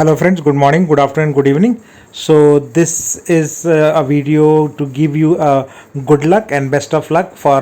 Hello friends, good morning, good afternoon, good evening. So this is a video to give you good luck and best of luck for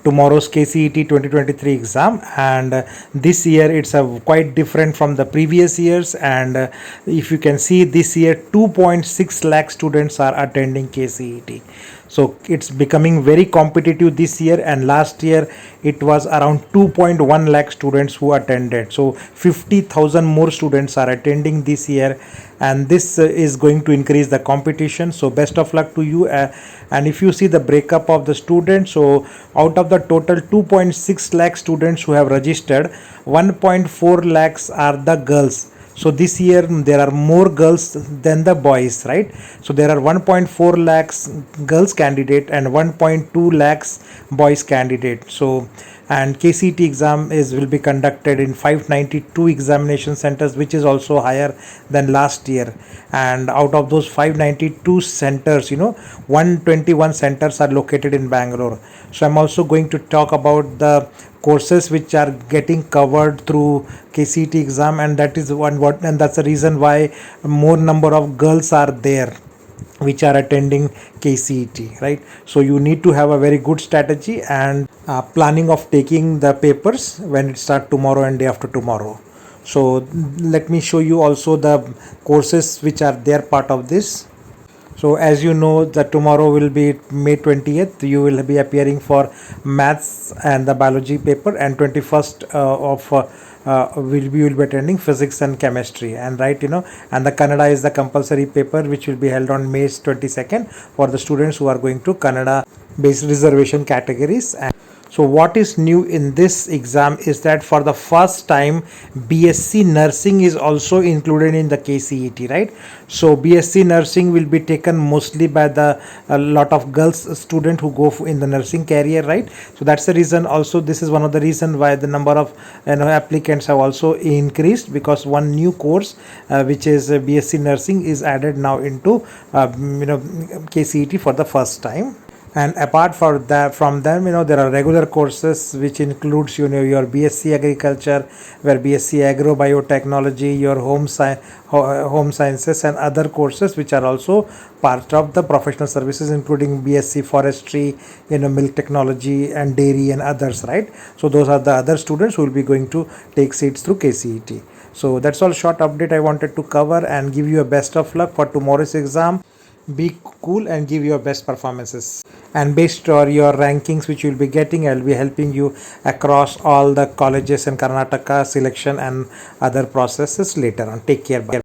tomorrow's KCET 2023 exam. And this year it's quite different from the previous years. And if you can see, this year 2.6 lakh students are attending KCET. So it's becoming very competitive this year, and last year it was around 2.1 lakh students who attended. So 50,000 more students are attending this year, and this is going to increase the competition. So best of luck to you. And if you see the breakup of the students, so out of the total 2.6 lakh students who have registered, 1.4 lakhs are the girls. So this year there are more girls than the boys, right? So there are 1.4 lakhs girls candidate and 1.2 lakhs boys candidate. So and KCET exam will be conducted in 592 examination centers, which is also higher than last year. And out of those 592 centers, 121 centers are located in Bangalore. So I'm also going to talk about the courses which are getting covered through KCET exam, and that is and that's the reason why more number of girls are there which are attending KCET, right? So you need to have a very good strategy and planning of taking the papers when it starts tomorrow and day after tomorrow. So let me show you also the courses which are there part of this. So as you know that tomorrow will be May 20th, you will be appearing for maths and the biology paper, and 21st will be attending physics and chemistry, and and the Kannada is the compulsory paper which will be held on May 22nd for the students who are going to Kannada based reservation categories. And so what is new in this exam is that for the first time BSc Nursing is also included in the KCET, right? So BSc Nursing will be taken mostly by a lot of girls student who go in the nursing career, right? So that's the reason also, this is one of the reason why the number of applicants have also increased, because one new course which is BSc Nursing is added now into KCET for the first time. And apart from them, there are regular courses which includes your BSc Agriculture, where BSc Agro Biotechnology, your home sciences, and other courses which are also part of the professional services, including BSc Forestry, milk technology and dairy and others, right? So those are the other students who will be going to take seats through KCET. So that's all short update I wanted to cover and give you a best of luck for tomorrow's exam. Be cool and give your best performances, and based on your rankings which you'll be getting, I'll be helping you across all the colleges in Karnataka selection and other processes later on. Take care. Bye.